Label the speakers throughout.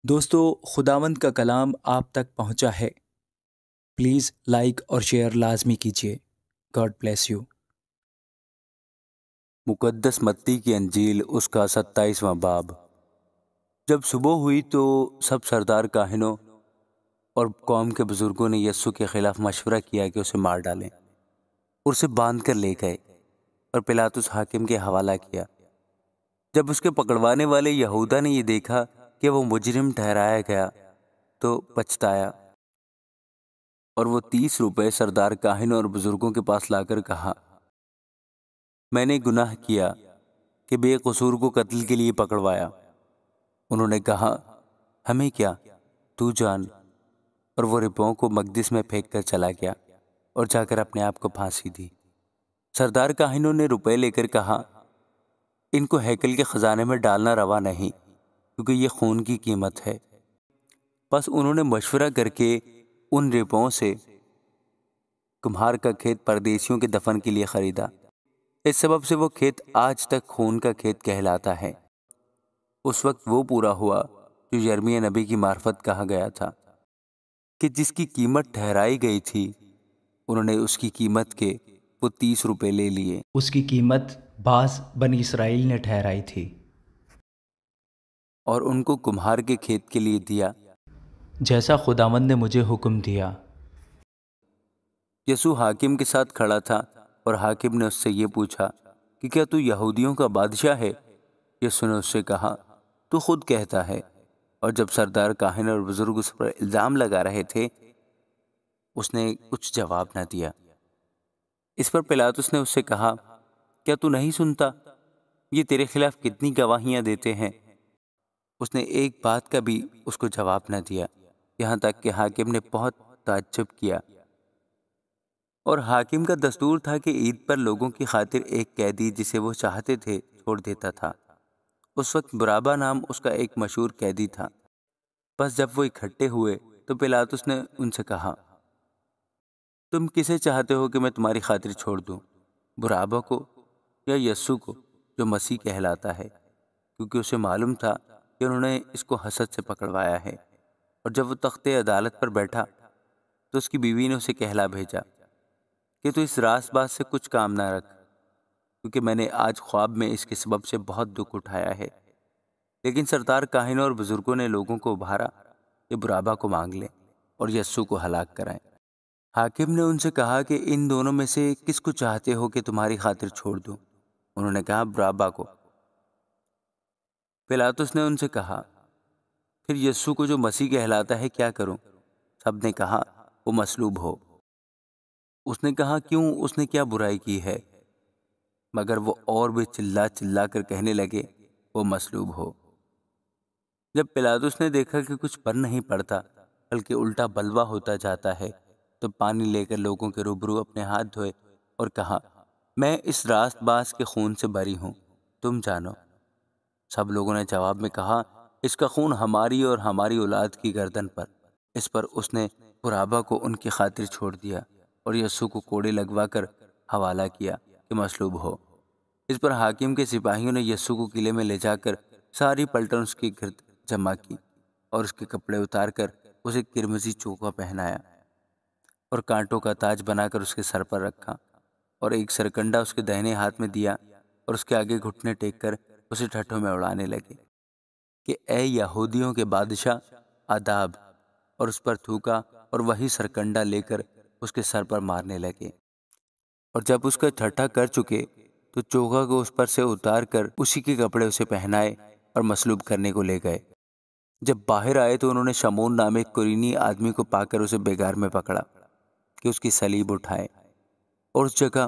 Speaker 1: دوستو، خداوند کا کلام آپ تک پہنچا ہے۔ پلیز لائک اور شیئر لازمی کیجیے۔ God bless you.
Speaker 2: مقدس متی کی انجیل اس کا 27واں باب۔ جب صبح ہوئی تو سب سردار کاہنوں اور قوم کے بزرگوں نے یسوع کے خلاف مشورہ کیا کہ اسے مار ڈالیں، اور اسے باندھ کر لے گئے اور پلاطس حاکم کے حوالہ کیا۔ جب اس کے پکڑوانے والے یہودا نے یہ دیکھا کہ وہ مجرم ٹھہرایا گیا تو پچھتایا، اور وہ 30 روپے سردار کاہنوں اور بزرگوں کے پاس لا کر کہا، میں نے گناہ کیا کہ بے قصور کو قتل کے لیے پکڑوایا۔ انہوں نے کہا، ہمیں کیا، تو جان۔ اور وہ رپوں کو مقدس میں پھینک کر چلا گیا اور جا کر اپنے آپ کو پھانسی دی۔ سردار کاہنوں نے روپے لے کر کہا، ان کو ہیکل کے خزانے میں ڈالنا روا نہیں، کیونکہ یہ خون کی قیمت ہے۔ بس انہوں نے مشورہ کر کے ان رپوں سے کمہار کا کھیت پردیسیوں کے دفن کے لیے خریدا۔ اس سبب سے وہ کھیت آج تک خون کا کھیت کہلاتا ہے۔ اس وقت وہ پورا ہوا جو یرمیہ نبی کی معرفت کہا گیا تھا کہ جس کی قیمت ٹھہرائی گئی تھی، انہوں نے اس کی قیمت کے وہ 30 روپے لے لیے۔
Speaker 1: اس کی قیمت بعض بنی اسرائیل نے ٹھہرائی تھی،
Speaker 2: اور ان کو کمہار کے کھیت کے لیے دیا،
Speaker 1: جیسا خداوند نے مجھے حکم دیا۔
Speaker 2: یسوع حاکم کے ساتھ کھڑا تھا، اور حاکم نے اس سے یہ پوچھا کہ کیا تو یہودیوں کا بادشاہ ہے؟ یسوع نے اس سے کہا، تو خود کہتا ہے۔ اور جب سردار کاہن اور بزرگ اس پر الزام لگا رہے تھے، اس نے کچھ جواب نہ دیا۔ اس پر پلاطس نے اس سے کہا، کیا تو نہیں سنتا؟ یہ تیرے خلاف کتنی گواہیاں دیتے ہیں۔ اس نے ایک بات کا بھی اس کو جواب نہ دیا، یہاں تک کہ حاکم نے بہت تعجب کیا۔ اور حاکم کا دستور تھا کہ عید پر لوگوں کی خاطر ایک قیدی جسے وہ چاہتے تھے چھوڑ دیتا تھا۔ اس وقت برابا نام اس کا ایک مشہور قیدی تھا۔ بس جب وہ اکٹھے ہوئے تو پلاطس نے ان سے کہا، تم کسے چاہتے ہو کہ میں تمہاری خاطر چھوڑ دوں، برابا کو یا یسوع کو جو مسیح کہلاتا ہے؟ کیونکہ اسے معلوم تھا کہ انہوں نے اس کو حسد سے پکڑوایا ہے۔ اور جب وہ تخت عدالت پر بیٹھا تو اس کی بیوی نے اسے کہلا بھیجا کہ تو اس راست باز سے کچھ کام نہ رکھ، کیونکہ میں نے آج خواب میں اس کے سبب سے بہت دکھ اٹھایا ہے۔ لیکن سردار کاہنوں اور بزرگوں نے لوگوں کو ابھارا کہ برابا کو مانگ لیں اور یسوع کو ہلاک کرائیں۔ حاکم نے ان سے کہا کہ ان دونوں میں سے کس کو چاہتے ہو کہ تمہاری خاطر چھوڑ دوں؟ انہوں نے کہا، برابا کو۔ پلاطس نے ان سے کہا، پھر یسوع کو جو مسیح کہلاتا ہے کیا کروں؟ سب نے کہا، وہ مصلوب ہو۔ اس نے کہا، کیوں، اس نے کیا برائی کی ہے؟ مگر وہ اور بھی چلا چلا کر کہنے لگے، وہ مصلوب ہو۔ جب پلاطس نے دیکھا کہ کچھ بن نہیں پڑتا بلکہ الٹا بلوا ہوتا جاتا ہے، تو پانی لے کر لوگوں کے روبرو اپنے ہاتھ دھوئے اور کہا، میں اس راست باز کے خون سے بری ہوں، تم جانو۔ سب لوگوں نے جواب میں کہا، اس کا خون ہماری اور ہماری اولاد کی گردن پر۔ اس پر اس نے برابا کو ان کی خاطر چھوڑ دیا اور یسوع کو کوڑے لگوا کر حوالہ کیا کہ مصلوب ہو۔ اس پر حاکم کے سپاہیوں نے یسوع کو قلعے میں لے جا کر ساری پلٹن اس کے گرد جمع کی، اور اس کے کپڑے اتار کر اسے کرمزی چوکا پہنایا، اور کانٹوں کا تاج بنا کر اس کے سر پر رکھا، اور ایک سرکنڈا اس کے دہنے ہاتھ میں دیا، اور اس کے آگے گھٹنے ٹیک کر اسے ٹھٹھوں میں اڑانے لگے کہ اے یہودیوں کے بادشاہ، آداب، اور اس پر تھوکا، اور وہی سرکنڈا لے کر اس کے سر پر مارنے لگے۔ اور جب اس کا ٹھٹھا کر چکے تو چوکا کو اس پر سے اتار کر اسی کے کپڑے اسے پہنائے اور مصلوب کرنے کو لے گئے۔ جب باہر آئے تو انہوں نے شمون نام ایک قرینی آدمی کو پا کر اسے بیگار میں پکڑا کہ اس کی صلیب اٹھائے، اور اس جگہ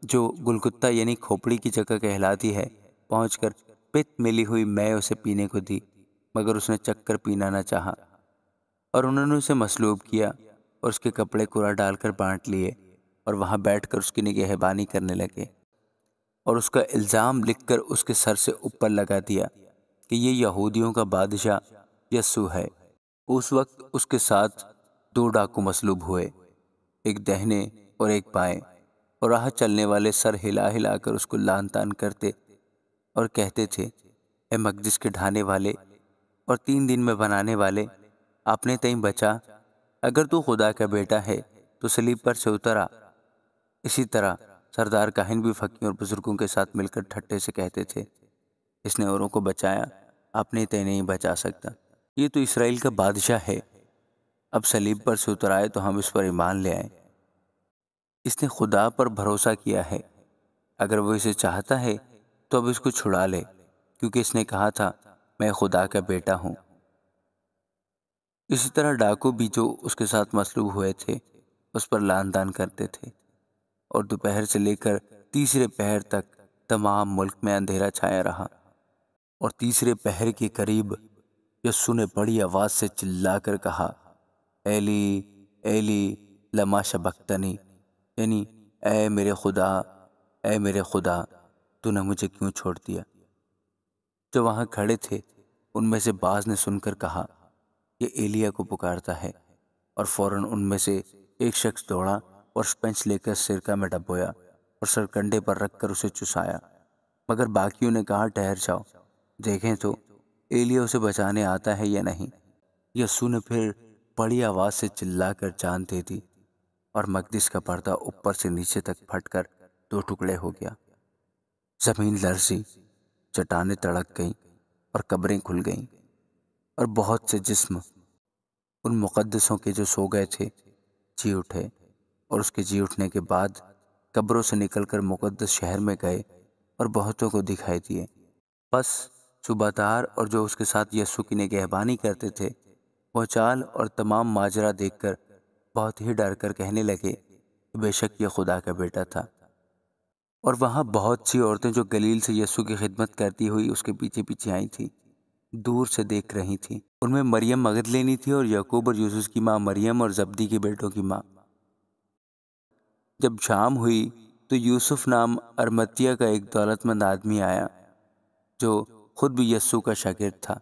Speaker 2: جو گلگتہ یعنی کھوپڑی کی جگہ کہلاتی ہے پہنچ کر پت ملی ہوئی میں اسے پینے کو دی، مگر اس نے چکھ کر پینا نہ چاہا۔ اور انہوں نے اسے مصلوب کیا اور اس کے کپڑے کوڑا ڈال کر بانٹ لیے، اور وہاں بیٹھ کر اس کی نگہبانی کرنے لگے، اور اس کا الزام لکھ کر اس کے سر سے اوپر لگا دیا کہ یہ یہودیوں کا بادشاہ یسوع ہے۔ اس وقت اس کے ساتھ 2 ڈاکو مصلوب ہوئے، ایک دہنے اور ایک بائیں، اور راہ چلنے والے سر ہلا ہلا کر اس کو لان تان کرتے اور کہتے تھے، اے مقدس کے ڈھانے والے، اور 3 دن میں بنانے والے اپنے تئیں بچا، اگر تو خدا کا بیٹا ہے تو صلیب پر سے اتر آ۔ اسی طرح سردار کاہن بھی فقیوں اور بزرگوں کے ساتھ مل کر ٹھٹے سے کہتے تھے، اس نے اوروں کو بچایا، اپنے تئیں نہیں بچا سکتا، یہ تو اسرائیل کا بادشاہ ہے، اب صلیب پر سے اتر آئے تو ہم اس پر ایمان لے آئیں۔ اس نے خدا پر بھروسہ کیا ہے، اگر وہ اسے چاہتا ہے تو اب اس کو چھڑا لے، کیونکہ اس نے کہا تھا میں خدا کا بیٹا ہوں۔ اسی طرح ڈاکو بھی جو اس کے ساتھ مصلوب ہوئے تھے اس پر لان تان کرتے تھے، اور دوپہر سے لے کر تیسرے پہر تک تمام ملک میں اندھیرا چھایا رہا۔ اور تیسرے پہر کے قریب یسوع نے بڑی آواز سے چلا کر کہا، ایلی ایلی لما شبقتنی، یعنی اے میرے خدا تو نے مجھے کیوں چھوڑ دیا۔ جو وہاں کھڑے تھے ان میں سے بعض نے سن کر کہا، یہ ایلیا کو پکارتا ہے، اور فوراً ان میں سے ایک شخص دوڑا اور سپنج لے کر سرکہ میں ڈبویا اور سرکنڈے پر رکھ کر اسے چسایا، مگر باقیوں نے کہا ٹھہر جاؤ، دیکھیں تو ایلیا اسے بچانے آتا ہے یا نہیں۔ یسوع نے پھر بڑی آواز سے چلا کر جان دے دی، اور مقدس کا پردہ اوپر سے نیچے تک پھٹ کر 2 ٹکڑے ہو گیا۔ زمین لرزی، چٹانیں تڑک گئیں اور قبریں کھل گئیں، اور بہت سے جسم ان مقدسوں کے جو سو گئے تھے جی اٹھے، اور اس کے جی اٹھنے کے بعد قبروں سے نکل کر مقدس شہر میں گئے اور بہتوں کو دکھائی دیے۔ پس صوبادار اور جو اس کے ساتھ یسوع کی نگہبانی کرتے تھے وہ چال اور تمام ماجرا دیکھ کر بہت ہی ڈر کر کہنے لگے کہ بے شک یہ خدا کا بیٹا تھا۔ اور وہاں بہت سی عورتیں جو گلیل سے یسوع کی خدمت کرتی ہوئی اس کے پیچھے پیچھے آئی تھیں، دور سے دیکھ رہی تھیں۔ ان میں مریم مگدلینی تھی اور یعقوب اور یوسف کی ماں مریم اور زبدی کے بیٹوں کی ماں۔ جب شام ہوئی تو یوسف نام ارمتیہ کا ایک دولت مند آدمی آیا جو خود بھی یسوع کا شاگرد تھا۔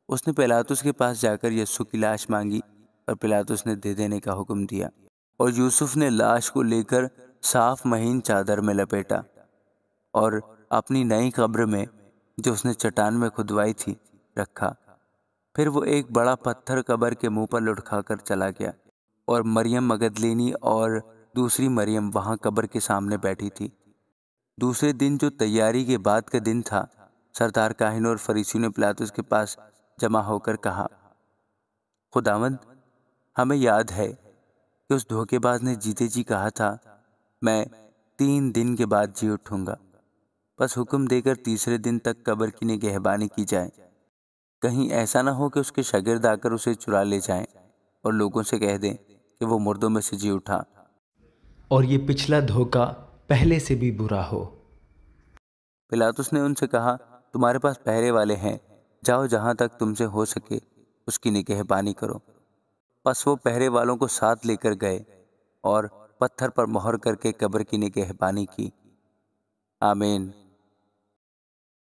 Speaker 2: اس نے پیلاطس کے پاس جا کر یسوع کی لاش مانگی اور پیلاطس نے دے دینے کا حکم دیا، اور یوسف نے لاش کو لے کر صاف مہین چادر میں لپیٹا اور اپنی نئی قبر میں جو اس نے چٹان میں کھدوائی تھی رکھا۔ پھر وہ ایک بڑا پتھر قبر کے منہ پر لٹکا کر چلا گیا، اور مریم مگدلینی اور دوسری مریم وہاں قبر کے سامنے بیٹھی تھی۔ دوسرے دن جو تیاری کے بعد کا دن تھا، سردار کاہنوں اور فریسیوں نے پیلاطس کے پاس جمع ہو کر کہا، خداوند، ہمیں یاد ہے کہ اس دھوکے باز نے جیتے جی کہا تھا میں 3 دن کے بعد جی اٹھوں گا، بس حکم دے کر تیسرے دن تک قبر کی نگہبانی کی جائے، کہیں ایسا نہ ہو کہ اس کے شاگرد آ کر اسے چرا لے جائیں اور لوگوں سے کہہ دیں کہ وہ مردوں میں سے جی اٹھا،
Speaker 1: اور یہ پچھلا دھوکہ پہلے سے بھی برا ہو۔
Speaker 2: پیلاطس نے ان سے کہا، تمہارے پاس پہرے والے ہیں، جاؤ جہاں تک تم سے ہو سکے اس کی نگہبانی کرو۔ پس وہ پہرے والوں کو ساتھ لے کر گئے اور پتھر پر مہر کر کے قبر کی نگہبانی کی۔ آمین۔